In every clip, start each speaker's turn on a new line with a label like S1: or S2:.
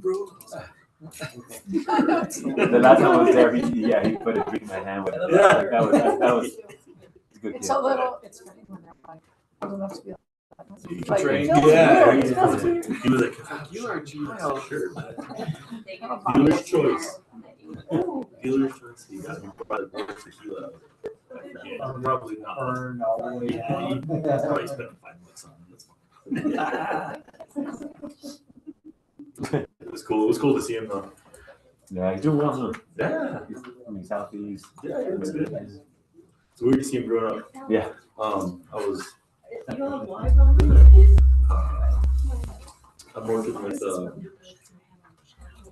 S1: bro.
S2: The last time I was there, he put a drink in my hand. With
S1: Yeah.
S2: That was a good
S3: It's
S2: gift.
S3: a little, it's funny when they're like, old enough to be like,
S1: Trained.
S3: it feels
S1: Yeah.
S3: weird, it feels weird.
S1: He was like, "Fuck, you are a child." Sure.
S3: They have a
S1: Dealer's
S3: box.
S1: choice. Dealer's choice. You got to buy the worst tequila. Probably not.
S4: Burn all the way down.
S1: Probably spent $5 on it. That's fine. It was cool. It was cool to see him though.
S2: Yeah, he's doing well, huh?
S1: Yeah.
S2: I mean, Southeast.
S1: Yeah, it's good. It's weird to see him growing up.
S2: Yeah.
S1: I'm working with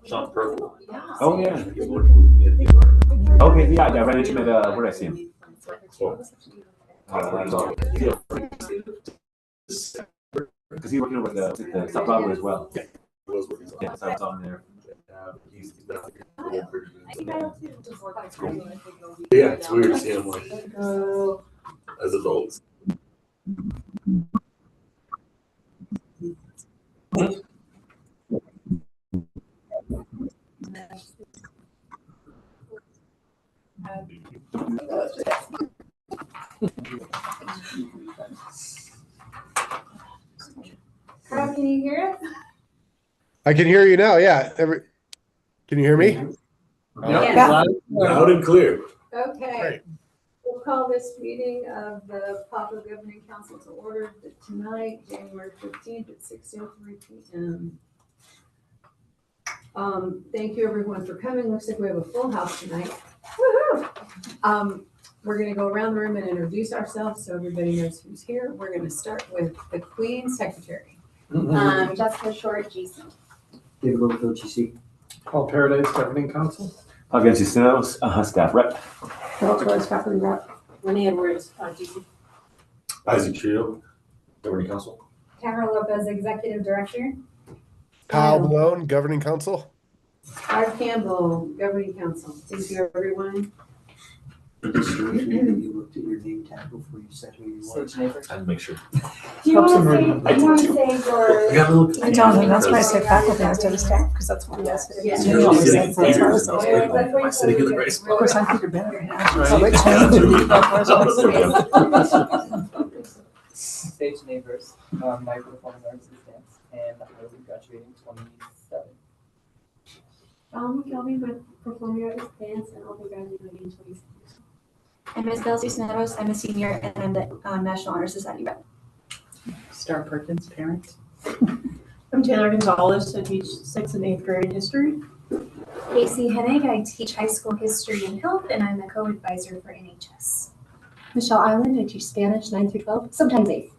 S1: Sean Purple.
S2: Oh, yeah.
S1: He's working with me.
S2: Okay, yeah, I ran into him at, where did I see him? Because he's working with the South Broadway as well.
S1: Yeah, he was working.
S2: Yeah, so I was on there.
S1: He's been out here for a little bit. Yeah, it's weird to see him like as adults.
S5: Carl, can you hear us?
S6: I can hear you now. Yeah. Can you hear me?
S3: Yeah.
S1: Loud and clear.
S5: Okay.
S6: Great.
S5: We'll call this meeting of the Poplar Governing Council to order tonight, January 15th at 6:03 p.m. Thank you everyone for coming. Looks like we have a full house tonight. Woohoo! We're gonna go around the room and introduce ourselves so everybody knows who's here. We're gonna start with the Queen Secretary.
S7: Jessica Short, GC.
S4: David Littlefield, GC.
S3: Paul Paradise, Governing Council.
S2: Against Cisneros, staff rep.
S3: Carol Torres, Faculty Rep.
S7: Renee Edwards, GC.
S1: Isaac Trio, Governing Council.
S7: Tamara Lopez, Executive Director.
S6: Kyle Malone, Governing Council.
S5: Barb Campbell, Governing Council. Thank you everyone.
S4: You looked at your name tag before you said who you were.
S1: I had to make sure.
S7: Do you
S3: Helps
S7: want
S3: them
S7: to say your?
S1: I got a little
S3: I tell them that's why I say faculty instead of staff, because that's what we asked.
S5: Yeah.
S3: You always said that's why I said
S1: Am
S3: staff.
S1: I sitting in the right
S3: Of
S1: spot?
S3: course, I think you're better now.
S1: Right.
S3: So they changed.
S4: Stage neighbors, my performing arts is dance, and I will be graduating 27.
S7: Kelvin with Performing Arts Dance, and I'll be graduating in 26. I'm Ms. Belle Cisneros. I'm a senior, and I'm the National Honor Society rep.
S3: Star Perkins, parent.
S8: I'm Taylor Gonzalez. I teach 6th and 8th grade history.
S7: Casey Hennig. I teach high school history and health, and I'm the co-advisor for NHS.
S8: Michelle Island. I teach Spanish 9 through 12, sometimes 8.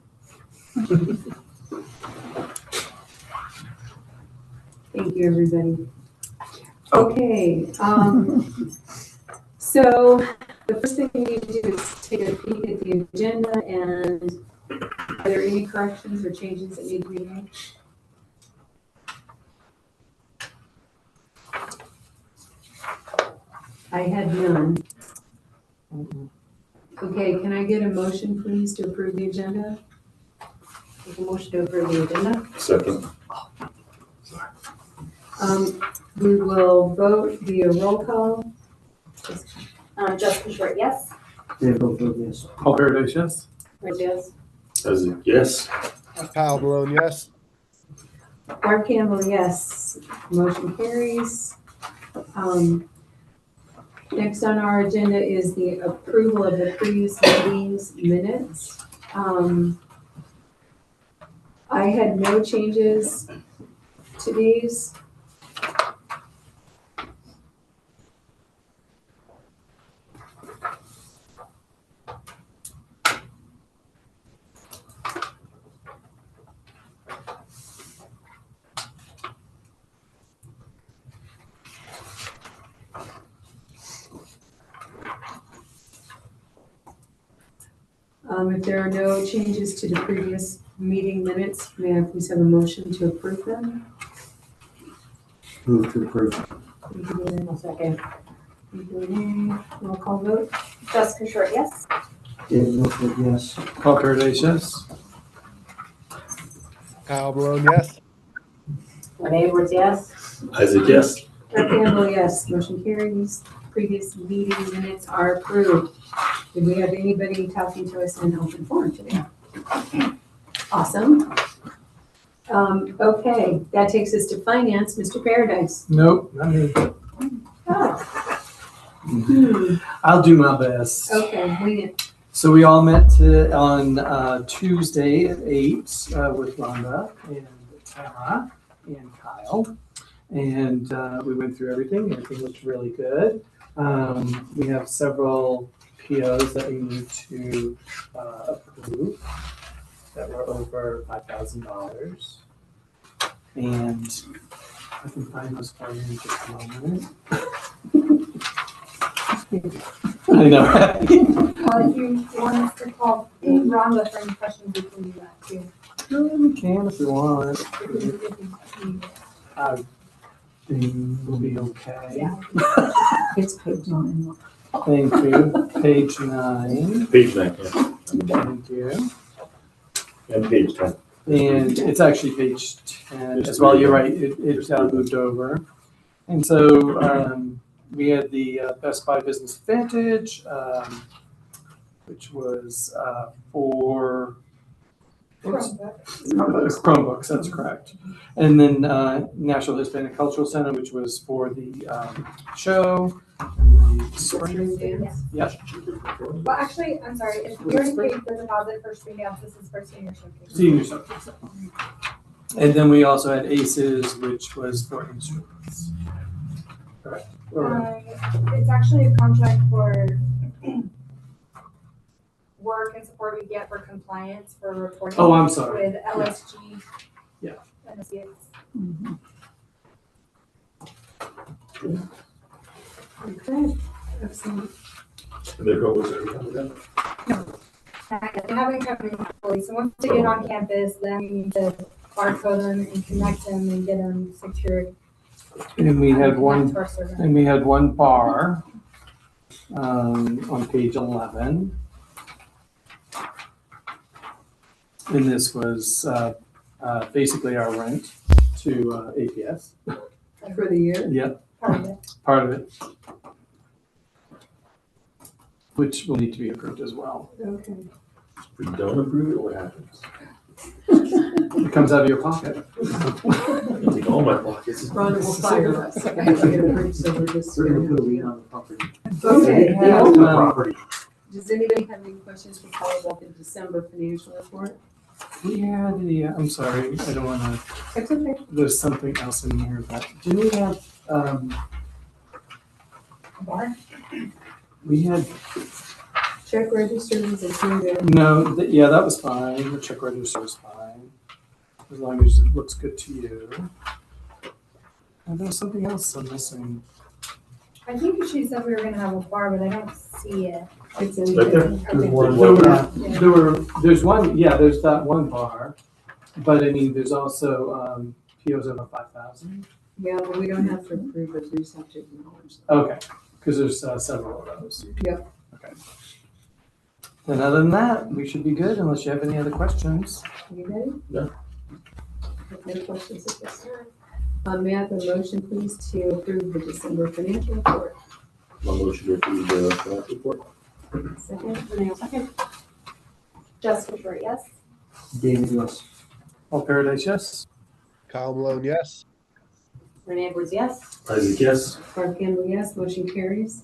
S5: Thank you, everybody. Okay, so the first thing we need to do is take a peek at the agenda, and are there any corrections or changes that need to be made? I had none. Okay, can I get a motion, please, to approve the agenda? Make a motion to approve the agenda.
S1: Second.
S5: We will vote via roll call.
S7: Jessica Short, yes.
S4: David Littlefield, yes.
S3: Paul Paradise, yes.
S5: Right, yes.
S1: Isaac, yes.
S6: Kyle Malone, yes.
S5: Barb Campbell, yes. Motion carries. Next on our agenda is the approval of the previous meeting's minutes. I had no changes to these. If there are no changes to the previous meeting minutes, may I please have a motion to approve them?
S4: Move to approve.
S5: Thank you, Lynn. I'll second. Thank you, Renee. Roll call vote.
S7: Jessica Short, yes.
S4: David Littlefield, yes.
S3: Paul Paradise, yes.
S6: Kyle Malone, yes.
S5: Renee Edwards, yes.
S1: Isaac, yes.
S5: Brett Campbell, yes. Motion carries. Previous meeting minutes are approved. Did we have anybody talking to us in open forum today? Awesome. Okay, that takes us to finance. Mr. Paradise.
S9: Nope, not me.
S5: Oh.
S9: I'll do my best.
S5: Okay, wing it.
S9: So we all met on Tuesday at 8 with Rhonda and Tara and Kyle. And we went through everything. Everything looked really good. We have several POs that we need to approve that were over $5,000. And I can find those for you in just a moment. I know, right?
S7: If you want us to call Rhonda for any questions, we can do that too.
S9: We can if you want. I think we'll be okay.
S5: Yeah. It's page 9.
S9: Thank you. Page 9.
S1: Page 9, yeah. On the bottom.
S9: Thank you.
S1: And page 10.
S9: And it's actually page 10 as well. You're right. It moved over. And so we had the Best Buy Business Advantage, which was for Chromebooks, that's correct. And then National Hispanic Cultural Center, which was for the show. And the spring
S5: Dance.
S9: Yep.
S7: Well, actually, I'm sorry, if you already paid the deposit for spring dance, this is for senior showcase.
S9: Senior showcase. And then we also had ACES, which was for instruments. Correct. Or-
S7: It's actually a contract for work and support we get for compliance for reporting.
S9: Oh, I'm sorry.
S7: With LSG.
S9: Yeah.
S7: And Associates.
S5: Okay, excellent.
S1: And their goal was everything.
S7: They haven't come in fully, so once they get on campus, then we need to barcode them and connect them and get them secured.
S9: And we had one.
S7: To our server.
S9: And we had one bar on page 11. And this was basically our rent to APS.
S5: For the year?
S9: Yep,
S7: Part of it.
S9: part of it. Which will need to be approved as well.
S5: Okay.
S1: If we don't approve it, what happens?
S9: It comes out of your pocket.
S1: I take all my pockets.
S5: Rhonda will fire us. I have to get approved, so we're just.
S2: We're gonna put a lien on the property.
S5: Okay,
S9: Yeah.
S5: now,
S2: Property.
S5: does anybody have any questions for Paul about the December financial report?
S9: We had I'm sorry, I don't want to,
S5: It's okay.
S9: there's something else in here, but didn't we have,
S7: Bar?
S9: we had,
S5: Check register was included.
S9: no, yeah, that was fine. The check register was fine. As long as it looks good to you. And there's something else I'm missing.
S7: I think she said we were gonna have a bar, but I don't see it.
S5: It's in.
S1: Right there.
S5: Okay.
S9: There's one, yeah, there's that one bar, but I mean, there's also POs over 5,000.
S5: Yeah, but we don't have to approve it, we just have to acknowledge.
S9: Okay, because there's several of those.
S5: Yep.
S9: Okay. And other than that, we should be good unless you have any other questions.
S5: You ready?
S1: Yeah.
S5: No questions at this time. May I have a motion, please, to approve the December financial report?
S1: My motion to approve the financial report.
S5: Second,
S7: Renee, second. Jessica Short, yes.
S2: David, yes.
S9: All Paradise, yes?
S6: Kyle Malone, yes.
S5: Renee Edwards, yes.
S1: Isaac, yes.
S5: Barb Campbell, yes. Motion carries.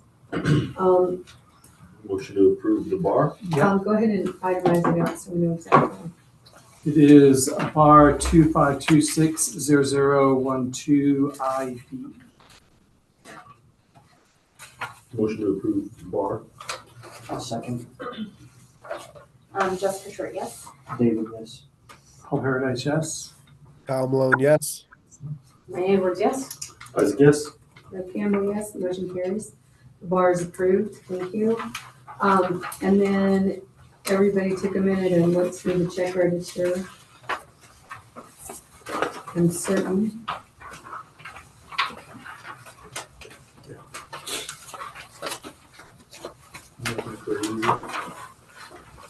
S1: Motion to approve the bar.
S5: Go ahead and itemize it out so we know exactly.
S9: It is bar 25260012 IV.
S1: Motion to approve the bar.
S2: I'll second.
S7: Jessica Short, yes.
S2: David, yes.
S9: All Paradise, yes?
S6: Kyle Malone, yes.
S5: Renee Edwards, yes.
S1: Isaac, yes.
S5: Barb Campbell, yes. Motion carries. The bar is approved. Thank you. And then everybody took a minute and looked through the check register. I'm certain.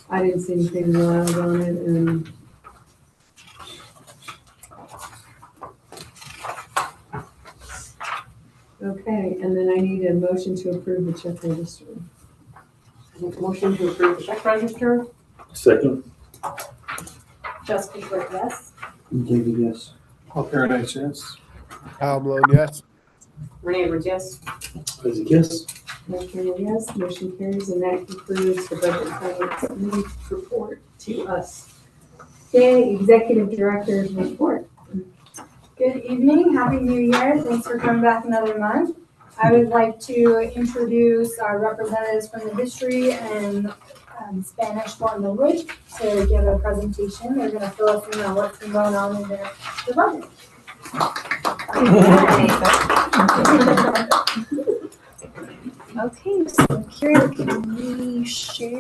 S5: I didn't see anything wild on it, and Okay, and then I need a motion to approve the check register.
S8: Motion to approve the check register.
S1: Second.
S7: Trustee Burke, yes.
S2: David, yes.
S9: Paul Paradise, yes.
S6: Kyle Malone, yes.
S8: Renee Evers, yes.
S1: Isaac, yes.
S5: Okay, yes, motion carries, and that concludes the Budget and Finance Committee report to us. Okay, Executive Director's report.
S7: Good evening, Happy New Year. Thanks for coming back another month. I would like to introduce our representatives from the history and Spanish foreign language to give a presentation. They're going to fill us in on what's been going on in their department.
S10: Okay, so Kira, can we share?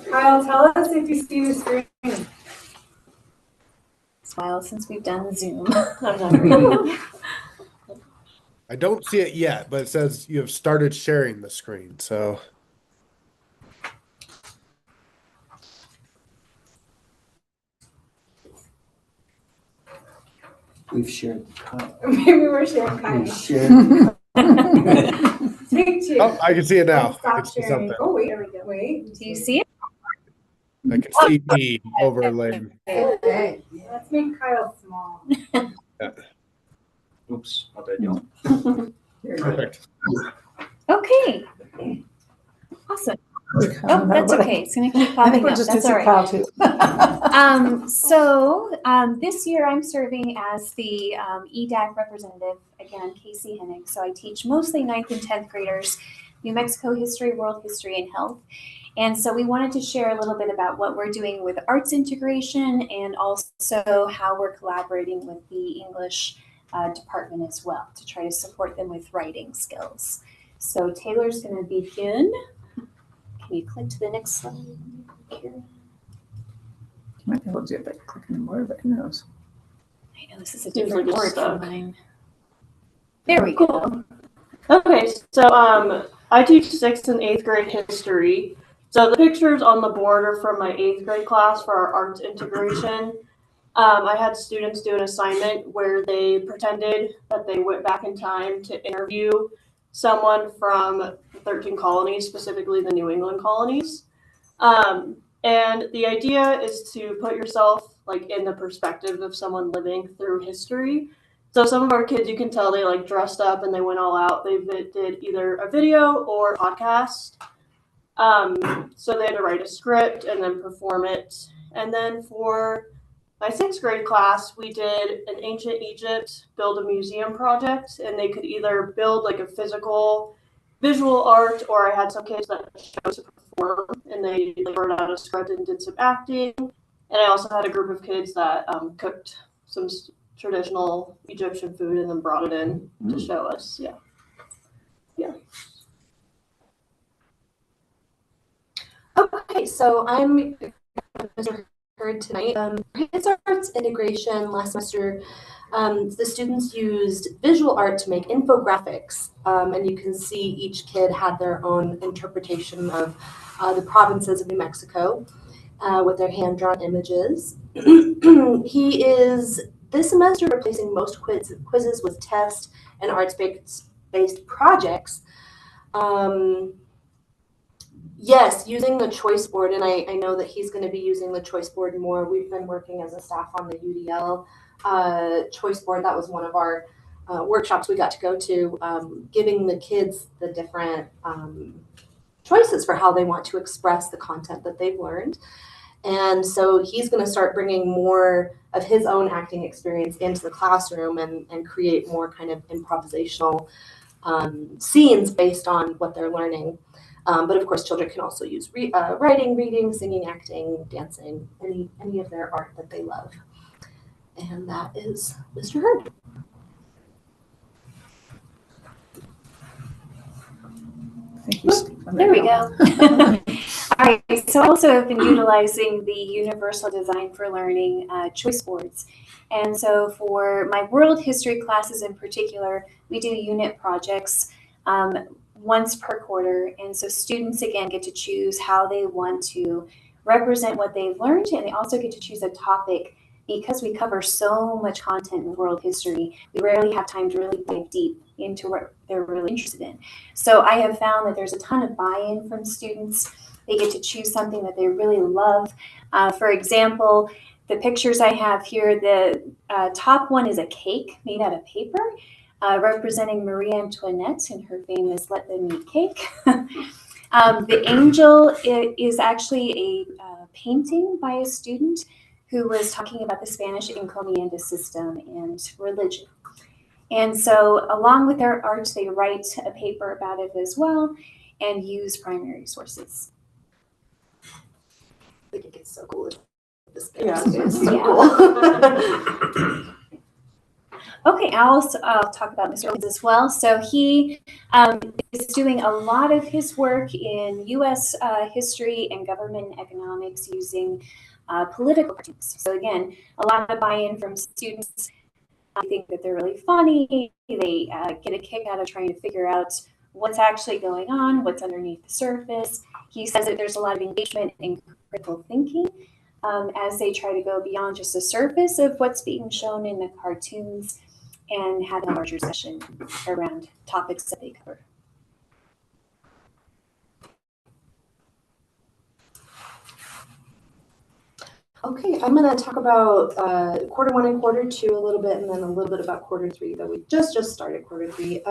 S7: Kyle, tell us if you see the screen.
S10: It's a while since we've done Zoom. I'm not reading.
S6: I don't see it yet, but it says you have started sharing the screen. So
S2: We've shared.
S7: Maybe we're sharing Kyle.
S2: We've shared.
S7: Take two.
S6: oh, I can see it now. I
S7: Stop
S6: can see
S7: sharing.
S6: something.
S7: Oh, wait, there we go. Wait.
S10: Do you see it?
S6: I can see me overlaid.
S5: Okay.
S7: Let's make Kyle small.
S2: Oops, my bad, y'all.
S6: Perfect.
S10: Okay. Awesome. Oh, that's okay. It's gonna keep
S3: I
S10: popping
S3: think we're
S10: up.
S3: just
S10: That's
S3: too
S10: all right.
S3: proud to.
S10: This year I'm serving as the EDAC representative, again, Casey Hennig. So I teach mostly 9th and 10th graders, New Mexico history, world history, and health. And so we wanted to share a little bit about what we're doing with arts integration and also how we're collaborating with the English department as well to try to support them with writing skills. So Taylor's going to begin. Can you click to the next slide here?
S3: You might be able to do it by clicking more, but who knows?
S10: I know this is a
S8: Seems
S10: different
S8: like it's
S10: board
S8: stuck.
S10: from mine. There we go.
S8: Okay, so I teach 6th and 8th grade history. So the pictures on the board are from my 8th grade class for our arts integration. I had students do an assignment where they pretended that they went back in time to interview someone from the 13 colonies, specifically the New England colonies. And the idea is to put yourself like in the perspective of someone living through history. So some of our kids, you can tell they like dressed up and they went all out. They did either a video or a podcast. So they had to write a script and then perform it. And then for my 6th grade class, we did an ancient Egypt build a museum project, and they could either build like a physical visual art, or I had some kids that chose to perform and they wrote out a script and did some acting. And I also had a group of kids that cooked some traditional Egyptian food and then brought it in to show us. Yeah.
S11: Okay, so I'm heard tonight. It's arts integration last semester. The students used visual art to make infographics, and you can see each kid had their own interpretation of the provinces of New Mexico with their hand-drawn images. He is this semester replacing most quizzes with test and arts-based projects. Yes, using the choice board, and I know that he's going to be using the choice board more. We've been working as a staff on the UDL choice board. That was one of our workshops we got to go to, giving the kids the different choices for how they want to express the content that they've learned. And so he's going to start bringing more of his own acting experience into the classroom and create more kind of improvisational scenes based on what they're learning. But of course, children can also use writing, reading, singing, acting, dancing, any of their art that they love. And that is Mr. Hurd.
S10: There we go. All right, so also I've been utilizing the Universal Design for Learning choice boards. And so for my world history classes in particular, we do unit projects. once per quarter. And so students, again, get to choose how they want to represent what they've learned, and they also get to choose a topic. Because we cover so much content in world history, we rarely have time to really dive deep into what they're really interested in. So I have found that there's a ton of buy-in from students. They get to choose something that they really love. For example, the pictures I have here, the top one is a cake made out of paper, representing Marie Antoinette and her famous "Let Them Eat" cake. The angel is actually a painting by a student who was talking about the Spanish encomienda system and religion. And so along with their art, they write a paper about it as well and use primary sources.
S11: I think it's so cool. This
S8: Yeah.
S11: is so
S10: Yeah.
S11: cool.
S10: Okay, I'll talk about Mr. Owens as well. So he is doing a lot of his work in U.S. History and government economics using political cartoons. So again, a lot of buy-in from students. I think that they're really funny. They get a kick out of trying to figure out what's actually going on, what's underneath the surface. He says that there's a lot of engagement in critical thinking as they try to go beyond just the surface of what's being shown in the cartoons and have a larger session around topics that they cover.
S11: Okay, I'm going to talk about quarter one and quarter two a little bit, and then a little bit about quarter three, though we just started quarter three.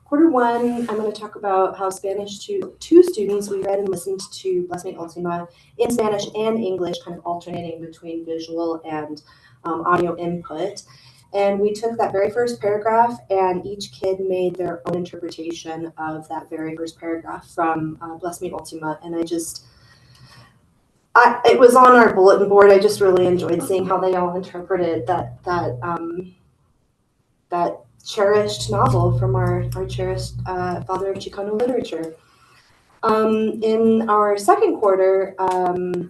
S11: Quarter one, I'm going to talk about how Spanish to two students, we read and listened to Bless Me Ultima in Spanish and English, kind of alternating between visual and audio input. And we took that very first paragraph, and each kid made their own interpretation of that very first paragraph from Bless Me Ultima. And it was on our bulletin board. I just really enjoyed seeing how they all interpreted that cherished novel from our cherished father of Chicano literature. In our second quarter,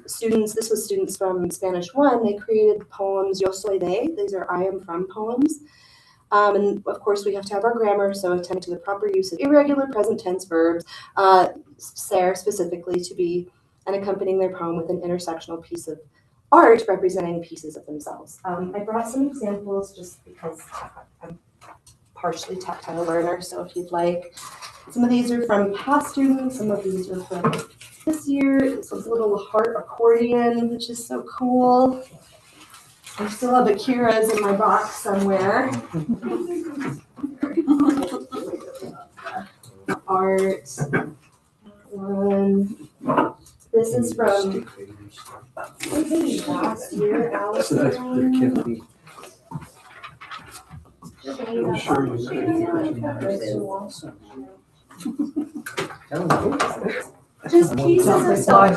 S11: this was students from Spanish 1, they created poems Yo Soy De. These are I am from poems. And of course, we have to have our grammar, so attend to the proper use of irregular present tense verbs, ser specifically to be, and accompanying their poem with an intersectional piece of art representing pieces of themselves. I brought some examples just because I'm partially tactile learner, so if you'd like. Some of these are from past students, some of these are from this year. This is a little heart accordion, which is so cool. I still have Akira's in my box somewhere. Art. One. This is from last year, Allison. Just pieces of stuff.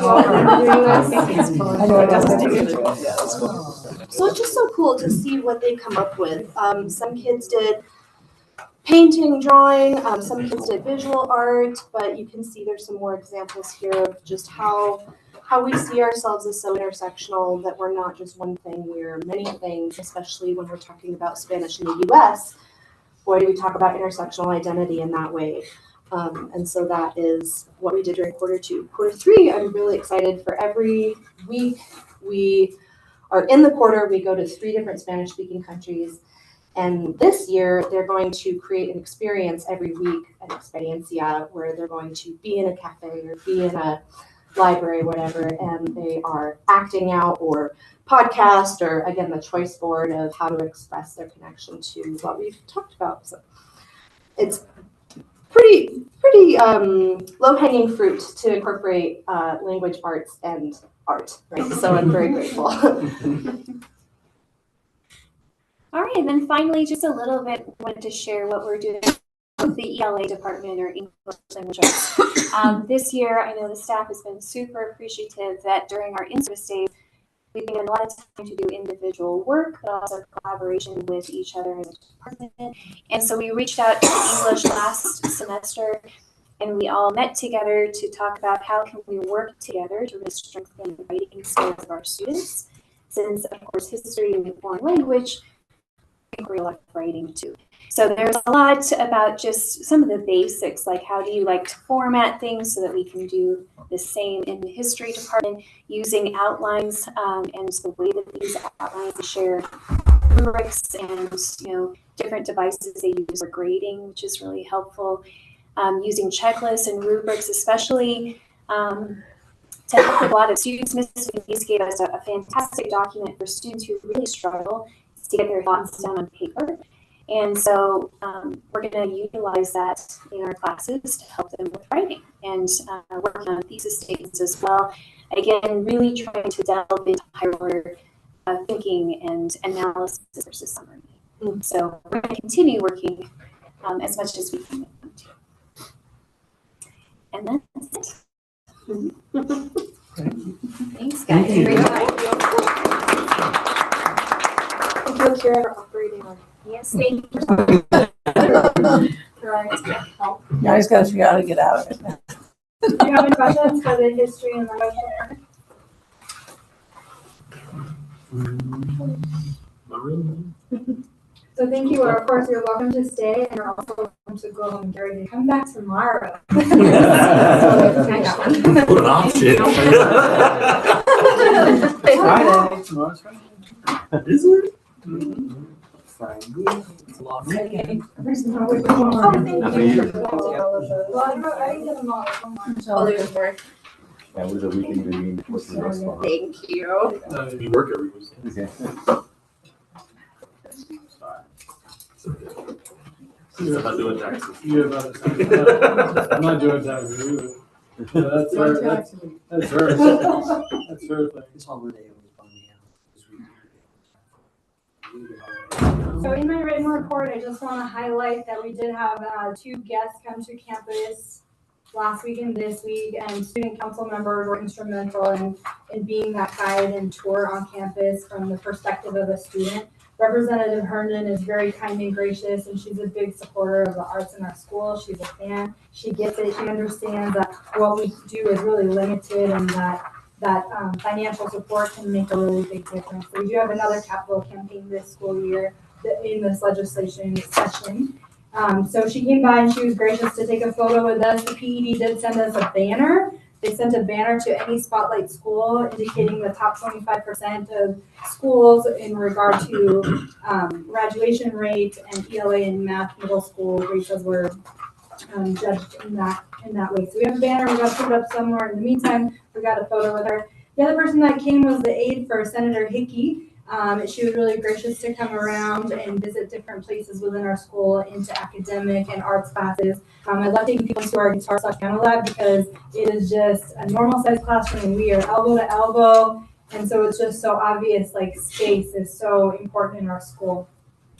S11: So it's just so cool to see what they come up with. Some kids did painting, drawing, some kids did visual art, but you can see there's some more examples here of just how we see ourselves as so intersectional, that we're not just one thing, we're many things, especially when we're talking about Spanish in the US. Boy, do we talk about intersectional identity in that way. And so that is what we did during quarter two. Quarter three, I'm really excited for. Every week we are in the quarter, we go to 3 different Spanish-speaking countries. And this year, they're going to create an experience every week, an experiencia, where they're going to be in a cafe or be in a library, whatever, and they are acting out or podcast, or again, the choice board of how to express their connection to what we've talked about. So it's pretty low-hanging fruit to incorporate language arts and art, right? So I'm very grateful.
S10: All right, and then finally, just a little bit, wanted to share what we're doing with the ELA department, or English Language Arts. This year, I know the staff has been super appreciative that during our in-service days, we've given a lot of time to do individual work, but also collaboration with each other as a department. And so we reached out to English last semester, and we all met together to talk about how can we work together to really strengthen the writing skills of our students. Since, of course, history and foreign language choreographed writing too. So there's a lot about just some of the basics, like how do you like to format things so that we can do the same in the history department, using outlines and the way that these outlines share rubrics and different devices they use for grading, which is really helpful. Using checklists and rubrics, especially to help a lot of students. Ms. Denise gave us a fantastic document for students who really struggle to get their thoughts down on paper. And so we're going to utilize that in our classes to help them with writing and working on thesis statements as well. Again, really trying to delve into higher order thinking and analysis versus summary. So we're going to continue working as much as we can with them too. And that's it. Thanks, guys. Great job.
S11: Thank you, Kira, for operating on.
S10: Yes, thank you.
S3: Yeah, I just gotta get out of it.
S7: Do you have any questions for the history and language department? So thank you. Of course, you're welcome to stay, and you're also welcome to go home and get ready to come back tomorrow.
S1: What an option.
S9: Friday, tomorrow's Friday.
S1: Is it?
S9: Friday.
S7: Oh, thank you.
S2: Not for you.
S7: Well, I didn't get them all.
S11: Oh, there's more.
S2: That was a weekend meeting. What's the rest of
S11: Thank you.
S1: You work every weekend.
S2: it?
S1: I'm not doing taxes.
S9: You're about to say, I'm not doing taxes either. Yeah, that's her, that's her, that's her thing.
S4: This holiday was bumming out.
S7: So in my written report, I just want to highlight that we did have 2 guests come to campus last week and this week, and student council members were instrumental in being that guide and tour on campus from the perspective of a student. Representative Herndon is very kind and gracious, and she's a big supporter of the arts in our school. She's a fan. She gets it. She understands that what we do is really limited, and that financial support can make a really big difference. So we do have another capital campaign this school year in this legislation session. So she came by and she was gracious to take a photo with us. The PED did send us a banner. They sent a banner to any Spotlight school indicating the top 25% of schools in regard to graduation rate and ELA and math middle school rates as were judged in that way. So we have a banner. We got to put it up somewhere. In the meantime, we got a photo with her. The other person that came was the aide for Senator Hickey. She was really gracious to come around and visit different places within our school into academic and arts classes. I love taking people to our guitar/piano lab because it is just a normal size classroom and we are elbow to elbow. And so it's just so obvious, like space is so important in our school.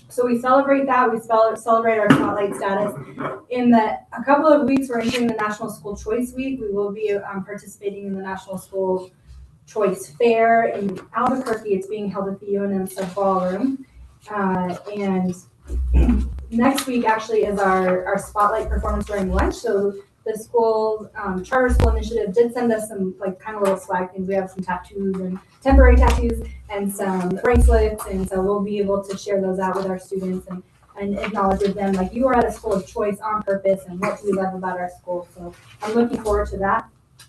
S7: So we celebrate that. We celebrate our Spotlight status. In a couple of weeks, we're entering the National School Choice Week. We will be participating in the National School Choice Fair in Albuquerque. It's being held at the UNM Sub Ballroom. And next week actually is our Spotlight performance during lunch. So the school, Charter School Initiative did send us some kind of little swag things. We have some tattoos and temporary tattoos and some bracelets. And so we'll be able to share those out with our students and acknowledge with them, you are at a school of choice on purpose and what do we love about our school. So I'm looking forward to that.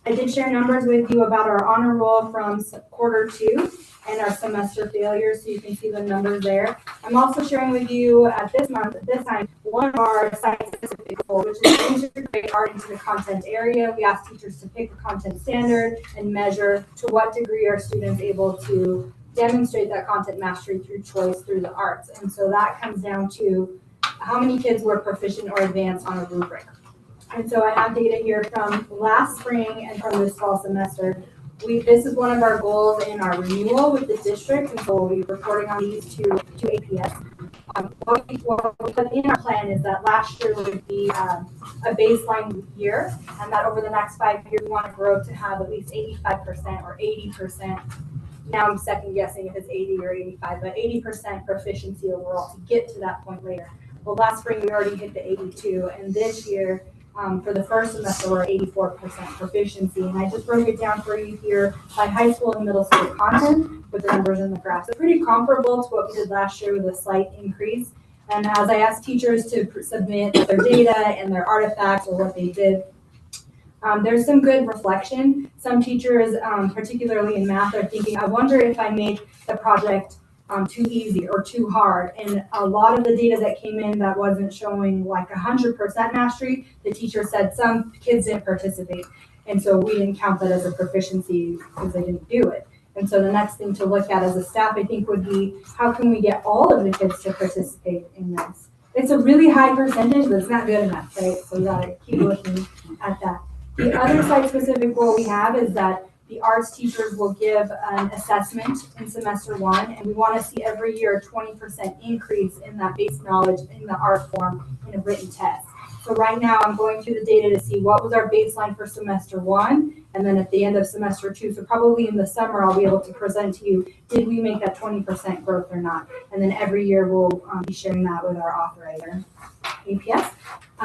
S7: I did share numbers with you about our honor roll from Q2 and our semester failures, so you can see the numbers there. I'm also sharing with you at this time, one of our site-specific goals, which is to integrate art into the content area. We ask teachers to pick a content standard and measure to what degree are students able to demonstrate that content mastery through choice through the arts. And so that comes down to how many kids were proficient or advanced on a rubric. And so I have data here from last spring and from this fall semester. This is one of our goals in our renewal with the district, and so we'll be reporting on these to APS. What we put in our plan is that last year would be a baseline year, and that over the next 5 years, we want to grow to have at least 85% or 80%. Now I'm second guessing if it's 80 or 85, but 80% proficiency overall to get to that point later. Well, last spring we already hit the 82, and this year For the first semester, we're 84% proficiency, and I just broke it down for you here by high school and middle school content with the numbers in the graph. So pretty comparable to what we did last year with a slight increase. And as I asked teachers to submit their data and their artifacts or what they did, there's some good reflection. Some teachers, particularly in math, are thinking, I wonder if I make the project too easy or too hard. And a lot of the data that came in that wasn't showing like 100% mastery, the teacher said some kids didn't participate. And so we didn't count that as a proficiency because they didn't do it. And so the next thing to look at as a staff, I think, would be how can we get all of the kids to participate in this? It's a really high percentage, but it's not good enough, right? So we gotta keep looking at that. The other site-specific goal we have is that the arts teachers will give an assessment in semester 1, and we want to see every year a 20% increase in that base knowledge in the art form in a written test. So right now I'm going through the data to see what was our baseline for semester 1, and then at the end of semester 2, so probably in the summer I'll be able to present to you, did we make that 20% growth or not? And then every year we'll be sharing that with our authorizer, APS.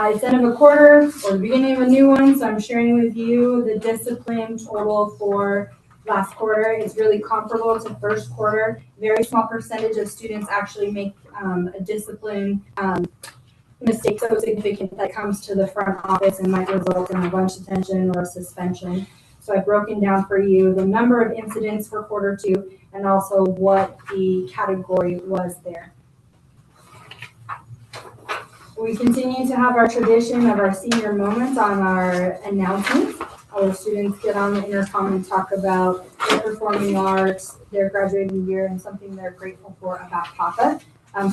S7: It's end of a quarter or the beginning of a new one, so I'm sharing with you the discipline total for last quarter. It's really comparable to first quarter. Very small percentage of students actually make a discipline mistake so significant that comes to the front office and might result in a lunch detention or a suspension. So I've broken down for you the number of incidents for quarter 2 and also what the category was there. We continue to have our tradition of our senior moments on our announcements. Our students get on the intercom and talk about their performing arts, their graduating year, and something they're grateful for about Papa.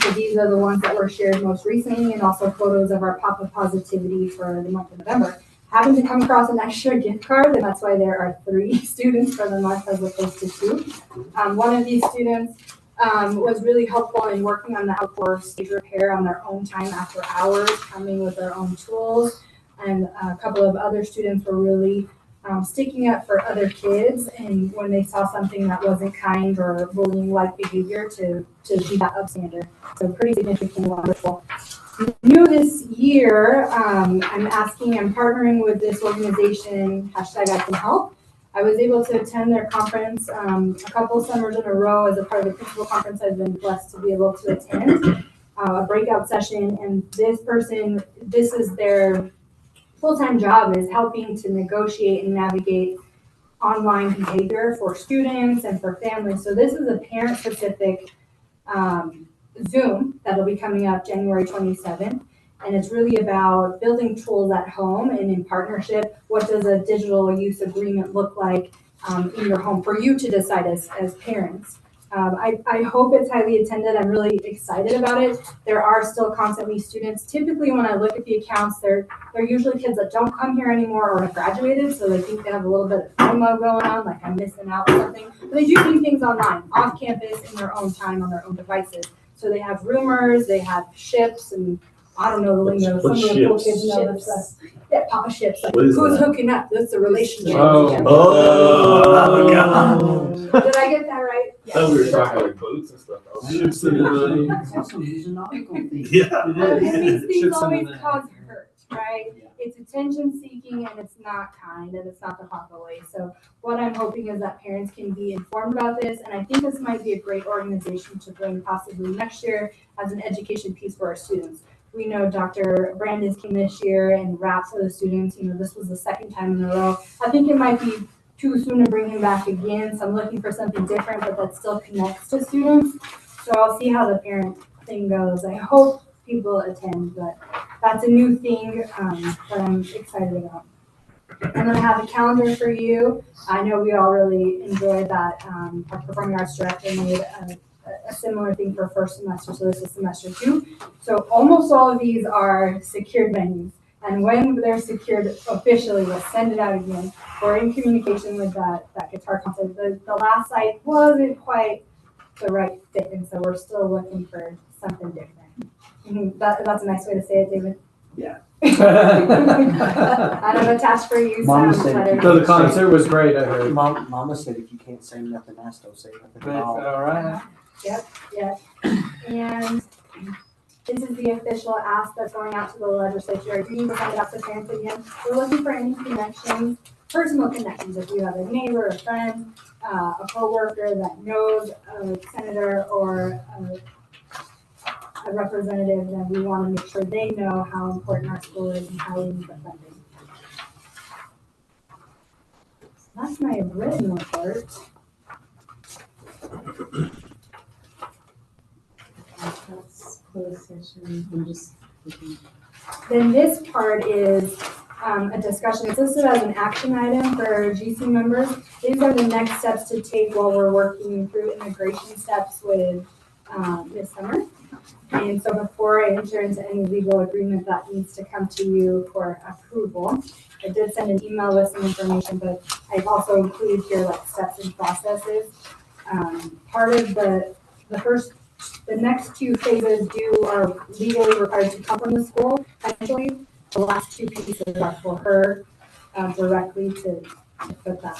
S7: So these are the ones that were shared most recently, and also photos of our Papa Positivity for the month of November. Happened to come across an extra gift card, and that's why there are 3 students for the month as opposed to 2. One of these students was really helpful in working on the outdoor stage repair on their own time after hours, coming with their own tools. And a couple of other students were really sticking up for other kids, and when they saw something that wasn't kind or bullying-like behavior to be that upstander. So pretty significant and wonderful. New this year, I'm partnering with this organization, #ICanHelp. I was able to attend their conference a couple summers in a row as a part of the principal conference I've been blessed to be able to attend, a breakout session. And this is their full-time job, is helping to negotiate and navigate online behavior for students and for families. So this is a parent-specific Zoom that'll be coming up January 27th. And it's really about building tools at home and in partnership. What does a digital use agreement look like in your home for you to decide as parents? I hope it's highly attended. I'm really excited about it. There are still constantly students. Typically, when I look at the accounts, they're usually kids that don't come here anymore or have graduated, so they think they have a little bit of FOMO going on, like I'm missing out on something. But they do do things online, off campus, in their own time, on their own devices. So they have rumors, they have ships, and I don't know the lingo. Some of the cool kids know this stuff. Yeah, Papa ships. Like, who's hooking up? That's a relationship.
S1: God.
S7: Did I get that right?
S1: I thought we were talking like boats and stuff. Ships in the
S7: And these things always cause hurt, right? It's attention seeking and it's not kind and it's not the proper way. So what I'm hoping is that parents can be informed about this, and I think this might be a great organization to bring possibly next year as an education piece for our students. We know Dr. Brandis came this year and rapped for the students. You know, this was the second time in a row. I think it might be too soon to bring him back again, so I'm looking for something different, but that still connects to students. So I'll see how the parent thing goes. I hope people attend, but that's a new thing that I'm excited about. I'm going to have a calendar for you. I know we all really enjoyed that. Our performing arts director made a similar thing for first semester, so this is semester 2. So almost all of these are secured venues. And when they're secured officially, we'll send it out again. We're in communication with that guitar concert. The last site wasn't quite the right fit, and so we're still looking for something different. That's a nice way to say it, David.
S9: Yeah.
S7: And I've attached for you some letters.
S9: So the concert was great, I heard.
S12: Mama said if you can't say nothing else, don't say nothing at all.
S9: All right.
S7: Yep. And This is the official ask that's going out to the legislature. You need to send it out to parents again. We're looking for any connections, personal connections. If you have a neighbor, a friend, a coworker that knows a senator or a representative, then we want to make sure they know how important our school is and how we need the funding. So that's my written report.
S5: That's closed session. I'm just thinking.
S7: Then this part is a discussion. It's listed as an action item for GC members. These are the next steps to take while we're working through immigration steps with Ms. Summer. And so before I enter into any legal agreement, that needs to come to you for approval. I did send an email with some information, but I've also included here like steps and processes. Part of the next two phases are legally required to come from the school. Actually, the last two pieces are for her directly to put that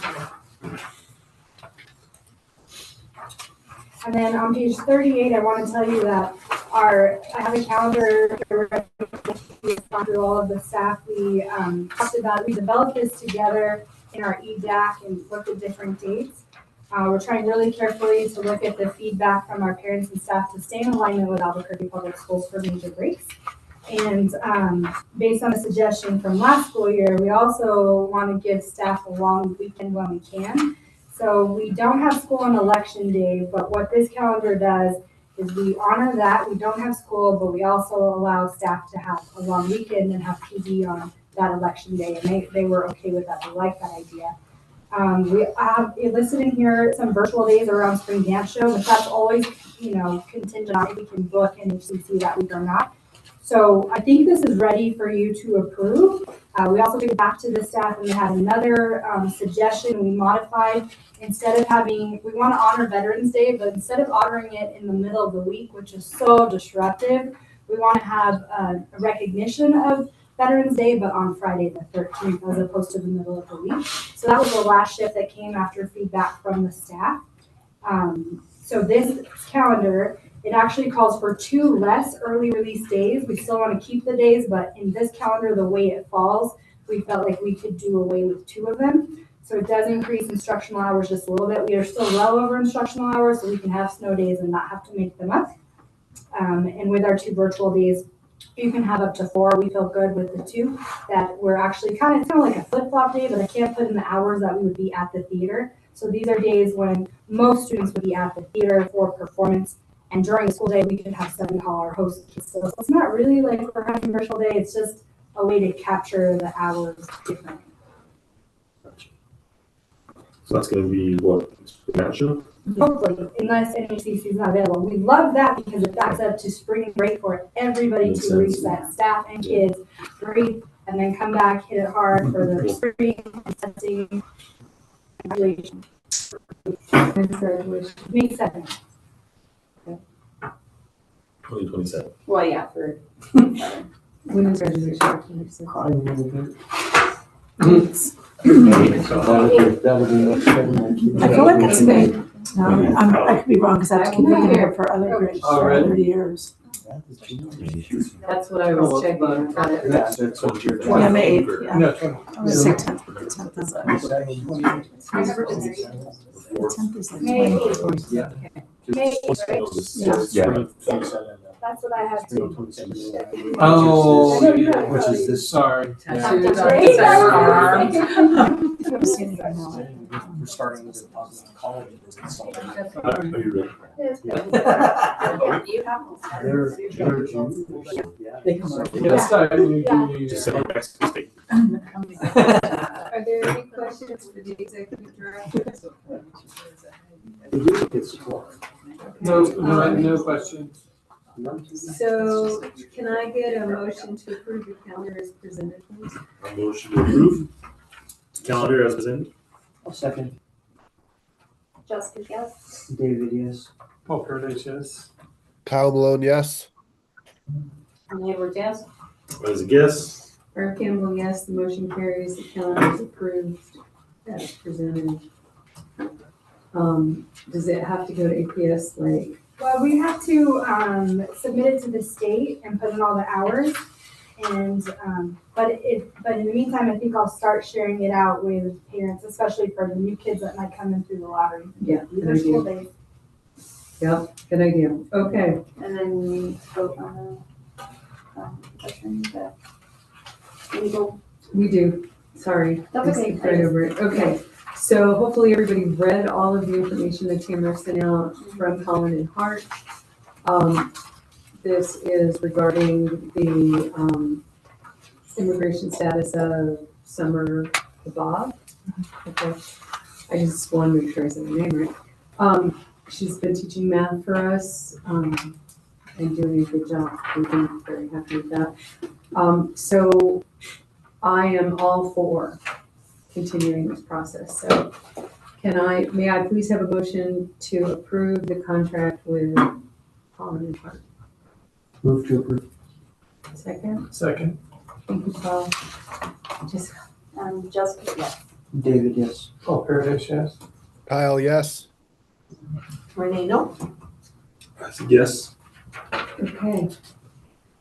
S7: in. And then on page 38, I want to tell you that I have a calendar. We've gone through all of the staff. We developed this together in our EDAC and looked at different dates. We're trying really carefully to look at the feedback from our parents and staff to stay in alignment with Albuquerque Public Schools for major breaks. And based on a suggestion from last school year, we also want to give staff a long weekend when we can. So we don't have school on election day, but what this calendar does is we honor that. We don't have school, but we also allow staff to have a long weekend and have PD on that election day. And they were okay with that. They like that idea. We have listed in here some virtual days around spring dance show, but that's always, contingent on if we can book an HCC that week or not. So I think this is ready for you to approve. We also took it back to the staff and we had another suggestion we modified. Instead of we want to honor Veterans Day, but instead of honoring it in the middle of the week, which is so disruptive, we want to have a recognition of Veterans Day, but on Friday the 13th, as opposed to the middle of the week. So that was the last shift that came after feedback from the staff. So this calendar, it actually calls for 2 less early release days. We still want to keep the days, but in this calendar, the way it falls, we felt like we could do away with 2 of them. So it does increase instructional hours just a little bit. We are still well over instructional hours, so we can have snow days and not have to make them up. And with our 2 virtual days, you can have up to 4. We feel good with the 2 that we're actually it's kind of like a flip-flop day, but I can't put in the hours that we would be at the theater. So these are days when most students would be at the theater for performance. And during the school day, we could have 7 call our host kids. So it's not really like we're having a virtual day. It's just a way to capture the hours differently.
S1: So that's going to be what? National?
S7: Hopefully, unless NHCC is not available. We love that because it backs up to spring break for everybody to reset, staff and kids, breathe, and then come back, hit it hard for the spring testing. Graduation. May 7th.
S1: 2027.
S5: Well, yeah, for when is graduation?
S12: That'll be next time.
S3: I feel like it's May. I could be wrong because I've been looking here for other grades for 30 years.
S5: That's what I was checking.
S12: That's what you're
S3: Yeah,
S12: trying.
S3: May 8th, yeah.
S9: No,
S3: I'm gonna say 10th. The 10th is the 10th is the
S7: May
S3: 20th.
S12: Yeah.
S7: May 8th, right?
S12: Yeah.
S7: That's what I have to.
S9: Oh,
S12: Which is this.
S9: sorry.
S7: Great.
S3: I've seen it now.
S12: We're starting with a college business.
S1: Are you ready?
S12: They come up.
S9: Let's start.
S1: Just send it back to the state.
S5: Are there any questions for the executive director?
S9: No questions.
S5: So can I get a motion to approve the calendar as presented, please?
S1: A motion to approve. Calendar as presented.
S12: I'll second.
S10: Jessica, yes.
S12: David, yes.
S9: Paul Curtis, yes.
S6: Kyle Malone, yes.
S5: And Edward, yes.
S1: As a guess.
S5: Barb Campbell, yes. The motion carries. The calendar is approved as presented. Does it have to go to APS like
S7: Well, we have to submit it to the state and put in all the hours. And, but in the meantime, I think I'll start sharing it out with parents, especially for the new kids that might come in through the lottery.
S5: Yeah,
S7: These
S5: good
S7: are school
S5: idea.
S7: days.
S5: Yep, good idea. Okay,
S10: And then we vote on the legal.
S5: we do. Sorry.
S10: That's
S5: I
S10: okay.
S5: skipped right over it. Okay, so hopefully everybody read all of the information that Tamara sent out from Colin and Hart. This is regarding the immigration status of Summer Bob. Okay, I just want to make sure I said her name right. She's been teaching math for us and doing a good job. We've been very happy with that. So I am all for continuing this process. So may I please have a motion to approve the contract with Colin and Hart?
S12: Move to approve.
S5: Second?
S9: Second.
S5: Thank you, Paul. Jessica?
S10: Jessica, yes.
S12: David, yes.
S9: Paul Parrish, yes.
S6: Kyle, yes.
S5: Renee, no?
S1: I said yes.
S5: Okay.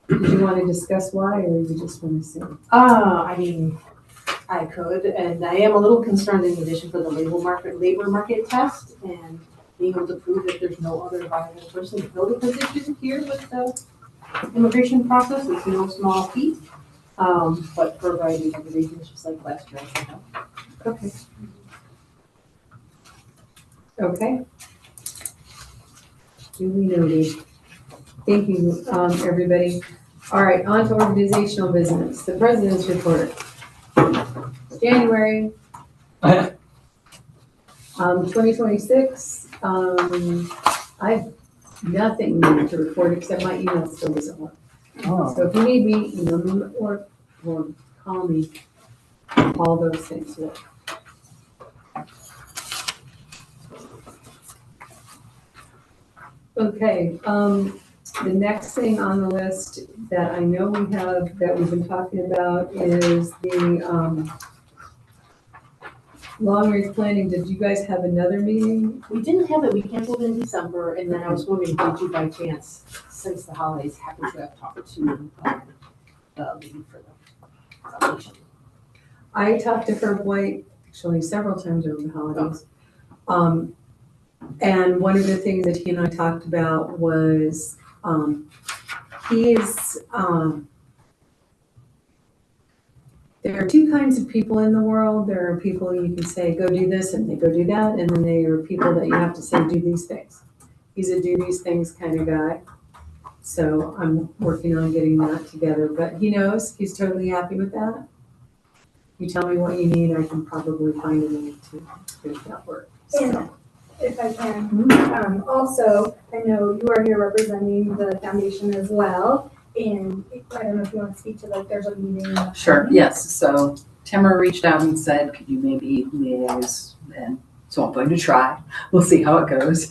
S5: Did you want to discuss why, or you just want to say?
S13: I mean, I could, and I am a little concerned in addition for the labor market test and being able to prove that there's no other viable person to fill the position here with the immigration process. It's no small feat. But for a variety of other reasons, just like last year, I know.
S5: Okay. Okay. Duly noted. Thank you, everybody. All right, on to organizational business. The president's report. January. 2026. I have nothing new to report except my email still doesn't work. So if you need me, email me or call me. All those things work. Okay, the next thing on the list that I know we have, that we've been talking about is the long-range planning. Did you guys have another meeting?
S13: We didn't have it, we canceled in December, and then I was wondering, did you by chance, since the holidays happen to have talked to the lady for the foundation?
S5: I talked to Herb White actually several times over the holidays. And one of the things that he and I talked about was there are two kinds of people in the world. There are people you can say, go do this, and they go do that. And then there are people that you have to say, do these things. He's a do these things kind of guy. So I'm working on getting that together. But he knows, he's totally happy with that. You tell me what you need, I can probably find a way to make that work.
S7: And if I can, also, I know you are here representing the foundation as well. And I don't know if you want to speak to, like, there's a meeting.
S14: Sure, yes. So Tamara reached out and said, could you maybe liaise? And so I'm going to try. We'll see how it goes.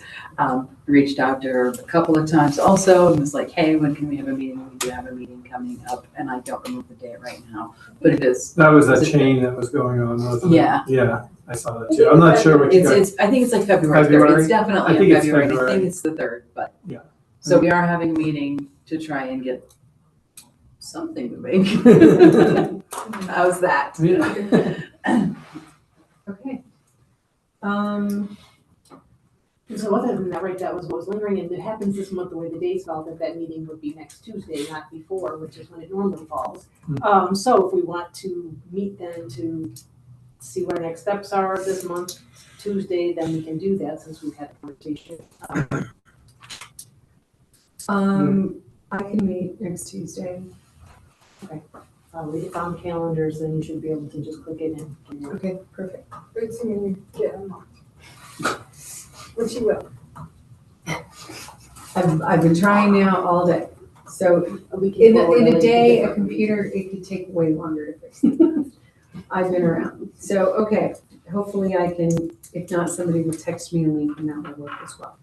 S14: Reached out to her a couple of times also and was like, hey, when can we have a meeting? We do have a meeting coming up, and I don't remember the date right now, but it is.
S9: That was a chain that was going on, wasn't it?
S14: Yeah.
S9: Yeah, I saw that too. I'm not sure what you guys.
S14: I think it's like February 3rd. It's definitely in February. I think it's the 3rd, but.
S9: Yeah.
S14: So we are having a meeting to try and get something moving. How's that?
S9: Yeah.
S5: Okay.
S13: So other than that, right, that was what was lingering, and it happens this month, the way the days fell, that meeting would be next Tuesday, not before, which is when it normally falls. So if we want to meet then to see what our next steps are this month, Tuesday, then we can do that since we've had a conversation.
S5: I can meet next Tuesday.
S13: Okay. We found calendars, then you should be able to just click it in.
S5: Okay, perfect.
S7: Assuming you get unlocked. Which you will.
S5: I've been trying now all day. So in a day, a computer, it could take way longer to fix it. I've been around. So, okay, hopefully I can, if not, somebody will text me a link and that will work as well.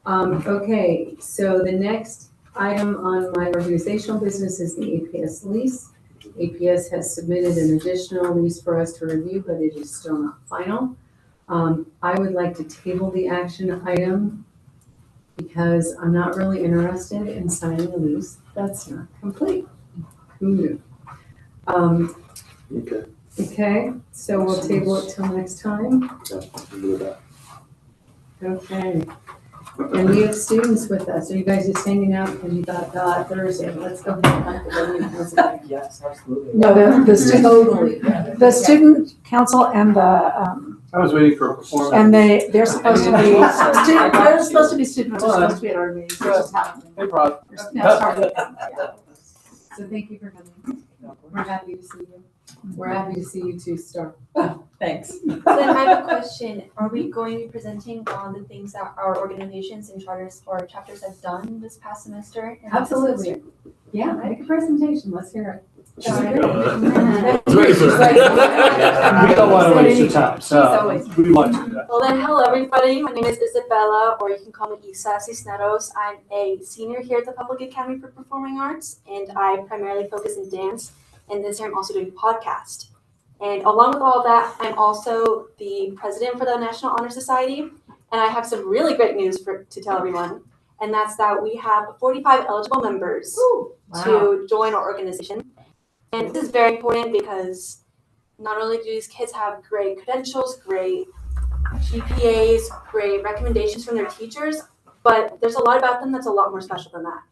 S5: Okay, so the next item on my organizational business is the APS lease. APS has submitted an additional lease for us to review, but it is still not final. I would like to table the action item because I'm not really interested in signing a lease that's not complete. Who knew?
S1: Okay.
S5: Okay, so we'll table it till next time.
S1: Yeah, we'll do that.
S5: Okay. And we have students with us. Are you guys just hanging out because you thought, Thursday, let's go hang out?
S4: Yes, absolutely.
S3: No,
S5: Totally.
S3: the student council and the,
S9: I was waiting for a performance.
S3: and they're supposed to be, they're supposed to be students, they're supposed to be at our meetings, which is happening.
S9: Hey, Rob.
S5: So thank you for coming. We're happy to see you. We're happy to see you too, Star.
S4: Thanks.
S15: Then I have a question. Are we going to be presenting on the things that our organizations and charters or chapters have done this past semester? and last
S5: Absolutely.
S15: semester?
S5: Yeah, make a presentation. Let's hear it.
S1: She's ready for that.
S9: We don't want to waste your time, so
S5: always-
S9: we want to do that.
S11: Well then, hello everybody. My name is Isabella, or you can call me Isa Cisneros. I'm a senior here at the Public Academy for Performing Arts, and I primarily focus in dance. And this year I'm also doing a podcast. And along with all of that, I'm also the president for the National Honor Society. And I have some really great news to tell everyone. And that's that we have 45 eligible members to join our organization. And this is very important because not only do these kids have great credentials, great GPAs, great recommendations from their teachers, but there's a lot about them that's a lot more special than that.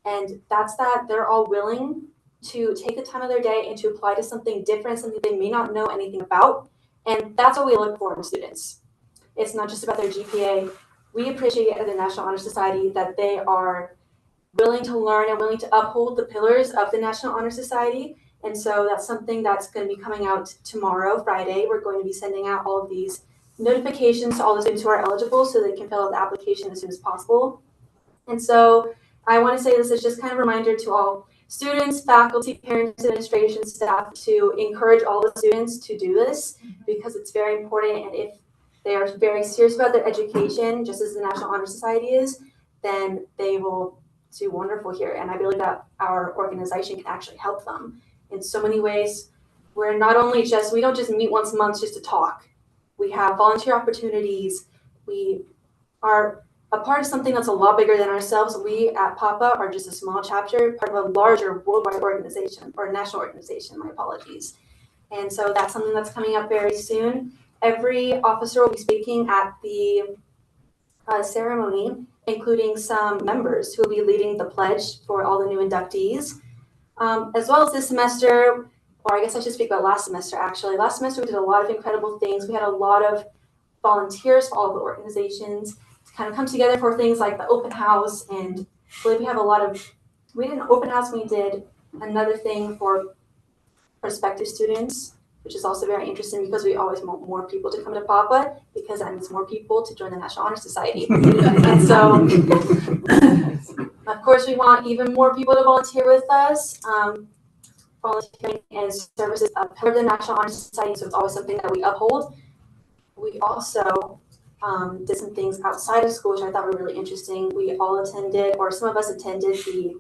S11: And that's that they're all willing to take the time of their day and to apply to something different, something they may not know anything about. And that's what we look for in students. It's not just about their GPA. We appreciate at the National Honor Society that they are willing to learn and willing to uphold the pillars of the National Honor Society. And so that's something that's going to be coming out tomorrow, Friday. We're going to be sending out all of these notifications to all the students who are eligible so they can fill out the application as soon as possible. And so I want to say this is just kind of a reminder to all students, faculty, parents, administration, staff to encourage all the students to do this because it's very important. And if they are very serious about their education, just as the National Honor Society is, then they will do wonderful here. And I believe that our organization can actually help them in so many ways. We're not only we don't just meet once a month just to talk. We have volunteer opportunities. We are a part of something that's a lot bigger than ourselves. We at PAPA are just a small chapter, part of a larger worldwide organization, or national organization, my apologies. And so that's something that's coming up very soon. Every officer will be speaking at the ceremony, including some members who will be leading the pledge for all the new inductees. As well as this semester, or I guess I should speak about last semester actually. Last semester we did a lot of incredible things. We had a lot of volunteers for all the organizations kind of come together for things like the open house, and I believe we have we did an open house, we did another thing for prospective students, which is also very interesting because we always want more people to come to PAPA because that means more people to join the National Honor Society. And so, of course, we want even more people to volunteer with us. Volunteering and service is a pillar of the National Honor Society, so it's always something that we uphold. We also did some things outside of school, which I thought were really interesting. We all attended, or some of us attended, the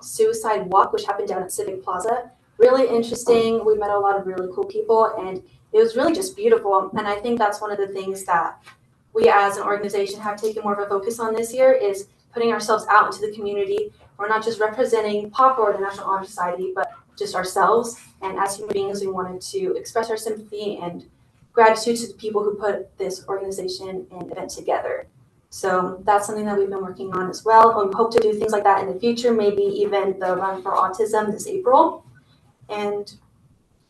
S11: suicide walk, which happened down at Civic Plaza. Really interesting. We met a lot of really cool people, and it was really just beautiful. And I think that's one of the things that we as an organization have taken more of a focus on this year is putting ourselves out into the community. We're not just representing PAPA or the National Honor Society, but just ourselves. And as human beings, we wanted to express our sympathy and gratitude to the people who put this organization and event together. So that's something that we've been working on as well. We hope to do things like that in the future, maybe even the Run for Autism this April. And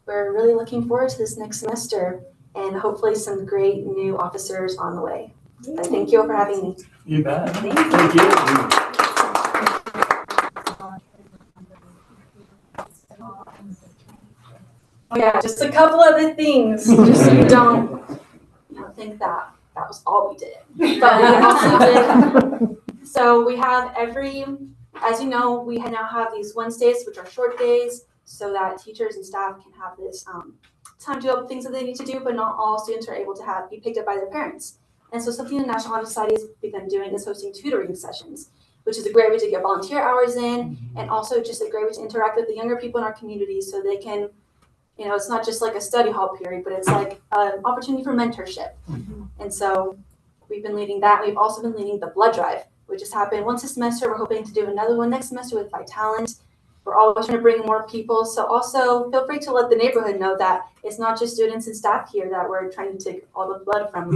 S11: we're really looking forward to this next semester and hopefully some great new officers on the way. But thank you all for having me.
S9: You bet.
S11: Thank
S9: you.
S11: Oh yeah, just a couple other things, just so you don't think that was all we did. But we also did. So we have as you know, we now have these Wednesdays, which are short days, so that teachers and staff can have this time to do things that they need to do, but not all students are able to be picked up by their parents. And so something the National Honor Society has begun doing is hosting tutoring sessions, which is a great way to get volunteer hours in, and also just a great way to interact with the younger people in our community so they can, it's not just like a study hall period, but it's like an opportunity for mentorship. And so We've been leading that. We've also been leading the blood drive, which has happened once a semester. We're hoping to do another one next semester with Vitalent. We're always trying to bring more people. So also feel free to let the neighborhood know that it's not just students and staff here that we're trying to take all the blood from.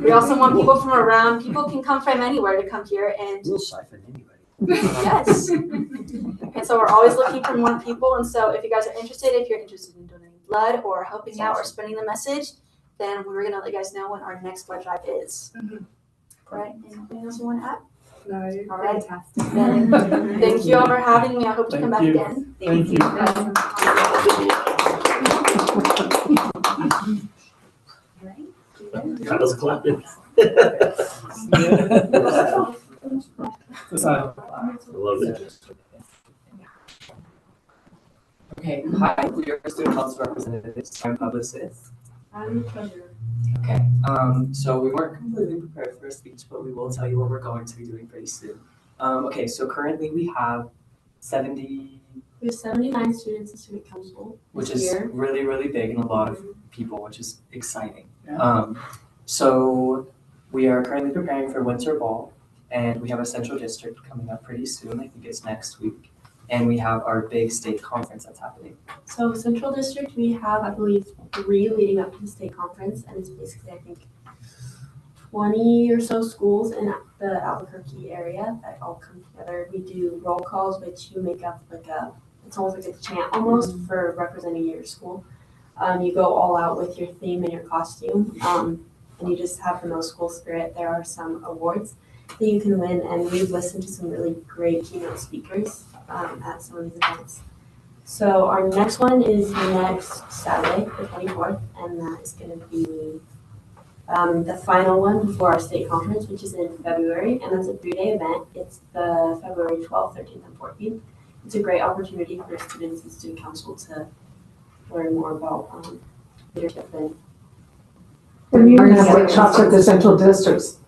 S11: We also want people from around. People can come from anywhere to come here and
S12: We'll siphon anyway.
S11: yes. And so we're always looking for more people. And so if you guys are interested, if you're interested in donating blood or helping out or spreading the message, then we're gonna let you guys know when our next blood drive is. All right. Anything else you want to add?
S5: No, you're
S11: All right.
S5: fantastic.
S11: Then thank you all for having me. I hope to come back
S9: you.
S11: again.
S9: Thank you.
S1: Kyle's clapping. I love it.
S4: Okay, hi, we are student council representatives. I'm publicist.
S5: I'm the treasurer.
S4: Okay, so we weren't completely prepared for a speech, but we will tell you what we're going to be doing pretty soon. Okay, so currently we have 70,
S15: We have 79 students in student council
S4: which
S15: this
S4: is
S15: year.
S4: really, really big and a lot of people, which is exciting.
S9: Yeah.
S4: So we are currently preparing for winter ball, and we have a central district coming up pretty soon. I think it's next week. And we have our big state conference that's happening.
S15: So Central District, we have, I believe, 3 leading up to the state conference, and it's basically, I think, 20 or so schools in the Albuquerque area that all come together. We do roll calls, which you make up like it's almost like a chant almost for representing your school. You go all out with your theme and your costume, and you just have the most school spirit. There are some awards that you can win, and we've listened to some really great keynote speakers at some of these events. So our next one is next Saturday, the 24th, and that is going to be the final one before our state conference, which is in February, and that's a 3-day event. It's the February 12th, 13th, and 14th. It's a great opportunity for students and student council to learn more about leadership and
S3: And you can have workshops at the central districts,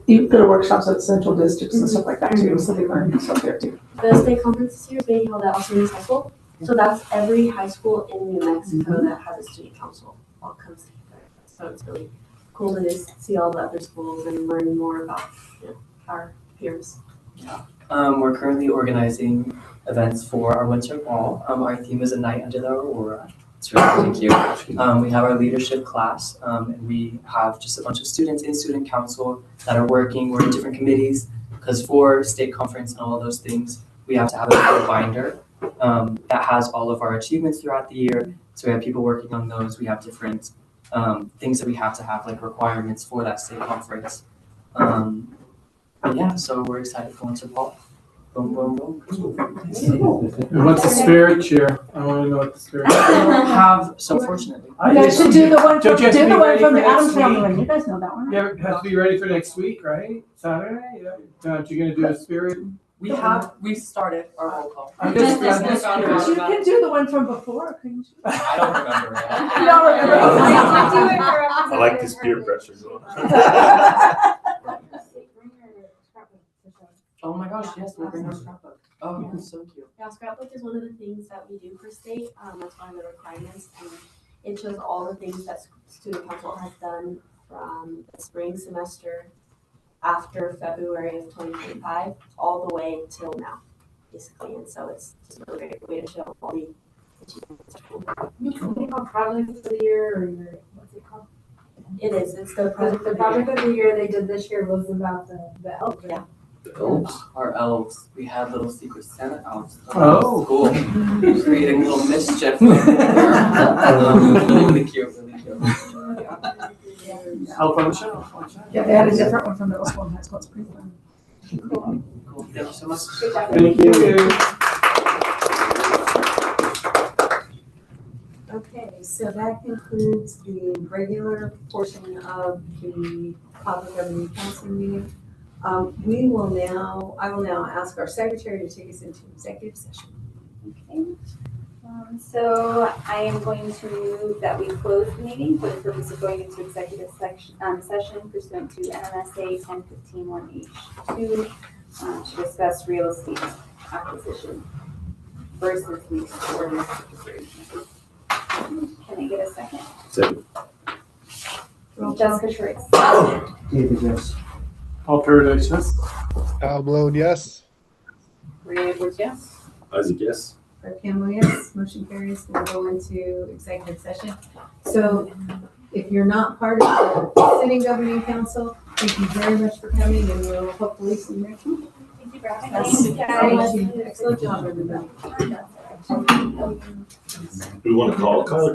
S3: you go to workshops at central districts and stuff like that too, so they learn stuff there too.
S15: The state conference this year is being held at Alcinas High School. So that's every high school in New Mexico that has a student council all comes together. So it's really cool to just see all the other schools and learn more about our peers.
S4: We're currently organizing events for our winter ball. Our theme is A Night Under the Aurora. It's really cute. We have our leadership class, and we have just a bunch of students in student council that are working. We're in different committees, because for state conference and all of those things, we have to have a little binder that has all of our achievements throughout the year. So we have people working on those. We have different things that we have to have, like requirements for that state conference. And yeah, so we're excited for winter ball. Boom, boom, boom.
S9: And what's the spirit cheer? I want to know what the spirit cheer is.
S4: So fortunately.
S3: You guys should do the one
S9: Don't
S3: from,
S9: you have to be ready
S3: the
S9: for
S3: Adams
S9: next
S3: Family
S9: week?
S3: one, you guys know that one,
S9: You
S3: right?
S9: have to be ready for next week, right? Saturday? Yeah. You're gonna do a spirit?
S4: We started our roll call.
S9: I'm just curious.
S3: You can do the one from before, couldn't you?
S4: I don't remember it.
S3: You don't remember?
S1: I like this peer pressure going.
S4: Oh my gosh, yes, we'll bring our scrapbook. Oh, that's so cute.
S15: Yeah, scrapbook is one of the things that we do for state. That's one of the requirements, and it shows all the things that student council has done from the spring semester after February of 2025 all the way till now, basically. And so it's just a really great way to show all the achievements.
S5: You can call project of the year or your, what's it called?
S15: It is. It's the project.
S5: The project of the year they did this year was about the elf.
S15: Yeah.
S1: The elves?
S4: Our elves. We had little secret Santa elves.
S9: Oh.
S4: School. Creating little mischief. Really cute, really cute.
S9: Help on the show.
S3: Yeah, they had a different one from middle school and high school, it's pretty fun.
S4: Cool. Thank you so much.
S9: Thank you.
S5: Okay, so that concludes the regular portion of the public revenue council meeting. I will now ask our secretary to take us into executive session.
S16: Okay. So I am going to move that we close the meeting for the purpose of going into executive session pursuant to NMSA 1015-1H2 to discuss real estate acquisition versus lease or lease. Can I get a second?
S1: Second.
S5: Roll
S16: Jessica Schwartz.
S12: David, yes.
S9: Paul Paradise, yes.
S6: Kyle Malone, yes.
S13: Maria Edwards, yes.
S1: Isaac, yes.
S5: Brett Campbell, yes. Motion carries. We'll go into executive session. So if you're not part of the sitting governing council, thank you very much for coming, and we'll hopefully see you next week.
S16: Thank you for having
S5: Thank
S16: me.
S5: you. Excellent job, everybody.
S1: We want to call Kyle.